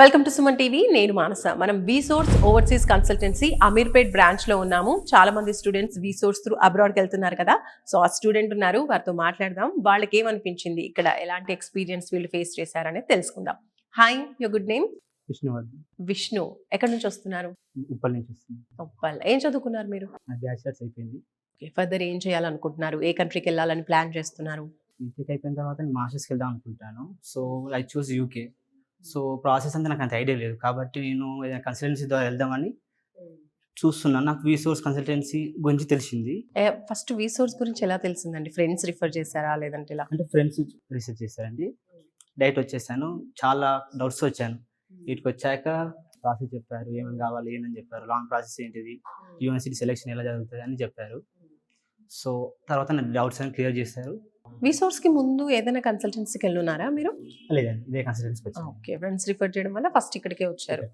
Welcome to Suman TV. నేను మానస. మనం విసోర్స్ overseas consultancy Ameerpet branch లో ఉన్నాము. చాలా మంది స్టూడెంట్స్ విసోర్స్ త్రూ అబ్రాడ్కి వెళ్తున్నారు కదా. సో ఆ స్టూడెంట్ ఉన్నారు, వారితో మాట్లాడదాం. వాళ్ళకి ఏమనిపించింది, ఇక్కడ ఎలాంటి ఎక్స్పీరియన్స్ వీళ్ళు ఫేస్ చేశారనేది తెలుసుకుందాం. Hi, your good name? Vishnuvardhan. Vishnu. ఎక్కడి నుంచి వస్తున్నారు? ఉప్పల్ నుంచి వస్తున్నాను. ఉప్పల్. ఏం చదువుకున్నారు మీరు? నా బ్యాచిలర్స్ అయిపోయింది. ఫర్దర్ ఏం చేయాలనుకుంటున్నారు? ఏ కంట్రీకి వెళ్ళాలని ప్లాన్ చేస్తున్నారు? బీటెక్ అయిపోయిన తర్వాత నేను మాస్టర్స్కి వెళ్దాం అనుకుంటాను. So I choose UK. So process అంతా నాకు అంత ఐడియా లేదు, కాబట్టి నేను ఏదైనా కన్సల్టెన్సీ ద్వారా వెళ్దామని చూస్తున్నాను. నాకు విసోర్స్ కన్సల్టెన్సీ గురించి తెలిసింది. ఫస్ట్ విసోర్స్ గురించి ఎలా తెలిసిందండి? ఫ్రెండ్స్ రిఫర్ చేశారా లేదంటే ఇలా? అంటే ఫ్రెండ్స్ రీసెర్చ్ చేశారండి. డైరెక్ట్ వచ్చేసాను, చాలా డౌట్స్ వచ్చాను. వీటికి వచ్చాక ప్రాసెస్ చెప్పారు, ఏమేమి కావాలి ఏంటని చెప్పారు, లాంగ్ ప్రాసెస్ ఏంటిది, యూనివర్సిటీ సెలెక్షన్ ఎలా జరుగుతుంది అని చెప్పారు. సో తర్వాత నా డౌట్స్ అని క్లియర్ చేశారు. విసోర్స్ కి ముందు ఏదైనా కన్సల్టెన్సీకి వెళ్ళున్నారా మీరు? లేదండి, ఇదే కన్సల్టెన్సీకి వచ్చాను. ఓకే, ఫ్రెండ్స్ రిఫర్ చేయడం వల్ల ఫస్ట్ ఇక్కడికే వచ్చారు.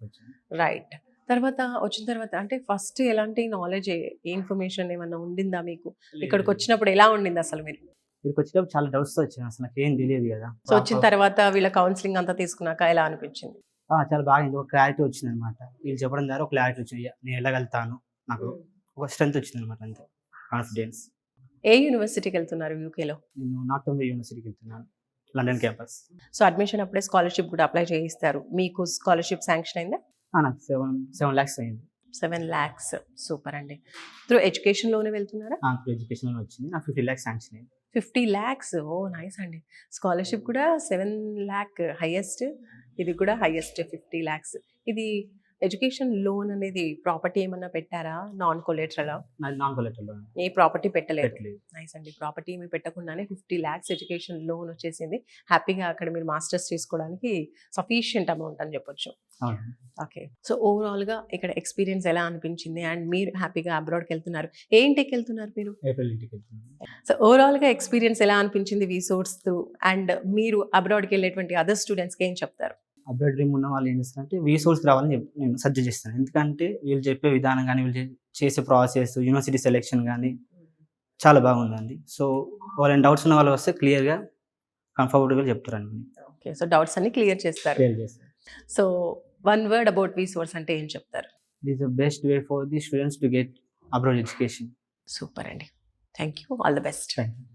రైట్. తర్వాత వచ్చిన తర్వాత అంటే ఫస్ట్ ఎలాంటి నాలెడ్జ్, ఏ ఇన్ఫర్మేషన్ ఏమన్నా ఉండిందా మీకు? ఇక్కడికి వచ్చినప్పుడు ఎలా ఉండింది అసలు మీరు? ఇక్కడికి వచ్చినప్పుడు చాలా డౌట్స్ వచ్చాయి, అసలు నాకు ఏం తెలియదు కదా. సో వచ్చిన తర్వాత వీళ్ళ కౌన్సిలింగ్ అంతా తీసుకున్నాక ఎలా అనిపించింది? చాలా బాగా ఒక క్లారిటీ వచ్చింది అనమాట. వీళ్ళు చెప్పడం ద్వారా ఒక క్లారిటీ వచ్చింది, నేను వెళ్ళగలుగుతాను, నాకు ఒక స్ట్రెంత్ వచ్చింది అనమాట, అంతే, కాన్ఫిడెన్స్. ఏ యూనివర్సిటీకి వెళ్తున్నారు యూకేలో? నేను నార్త్ బాంబే యూనివర్సిటీకి వెళ్తున్నాను, లండన్ క్యాంపస్. సో అడ్మిషన్ అప్పుడే స్కాలర్షిప్ కూడా అప్లై చేయిస్తారు. మీకు స్కాలర్షిప్ శాంక్షన్ అయిందా? నాకు 7 lakhs అయింది. 7 lakhs. సూపర్ అండి. త్రూ ఎడ్యుకేషన్ లోనే వెళ్తున్నారా? ఎడ్యుకేషన్ లోనే వచ్చింది. నాకు 50 lakhs శాంక్షన్ అయింది. 50 lakhs. ఓ నైస్ అండి. స్కాలర్షిప్ కూడా 7 lakh హైయెస్ట్, ఇది కూడా హైయెస్ట్ 50 lakhs. ఇది ఎడ్యుకేషన్ లోన్ అనేది ప్రాపర్టీ ఏమన్నా పెట్టారా? Non collateral? Non collateral. ఏ ప్రాపర్టీ పెట్టలేదు. పెట్టలేదు. నైస్ అండి. ప్రాపర్టీ ఏమి పెట్టకుండానే 50 lakhs ఎడ్యుకేషన్ లోన్ వచ్చేసింది. హ్యాపీగా అక్కడ మీరు మాస్టర్స్ చేసుకోవడానికి సఫిషియంట్ అమౌంట్ అని చెప్పొచ్చు. ఓకే. సో ఓవరాల్గా ఇక్కడ ఎక్స్పీరియన్స్ ఎలా అనిపించింది? అండ్ మీరు హ్యాపీగా అబ్రాడ్కి వెళ్తున్నారు. ఏ ఇంటికి వెళ్తున్నారు మీరు? ఏప్రిల్ ఇంటికి వెళ్తున్నాను. సో ఓవరాల్గా ఎక్స్పీరియన్స్ ఎలా అనిపించింది విసోర్స్ త్రూ? అండ్ మీరు అబ్రాడ్కి వెళ్ళేటువంటి అదర్ స్టూడెంట్స్కి ఏం చెప్తారు? అబ్రాడ్ డ్రీమ్ ఉన్న వాళ్ళు ఏం చేస్తారంటే విసోర్స్ రావాలని నేను సజెస్ట్ చేస్తాను. ఎందుకంటే వీళ్ళు చెప్పే విధానం కానీ, వీళ్ళు చేసే ప్రాసెస్, యూనివర్సిటీ సెలెక్షన్ కానీ చాలా బాగుందండి. సో వాళ్ళని డౌట్స్ ఉన్న వాళ్ళు వస్తే క్లియర్గా కంఫర్టబుల్గా చెప్తారండి. ఓకే. సో డౌట్స్ అన్ని క్లియర్ చేస్తారు. సో వన్ వర్డ్ అబౌట్ విసోర్స్ అంటే ఏం చెప్తారు? It is the best way for the students to get abroad education. Super అండి. Thank you. All the best. Thank you.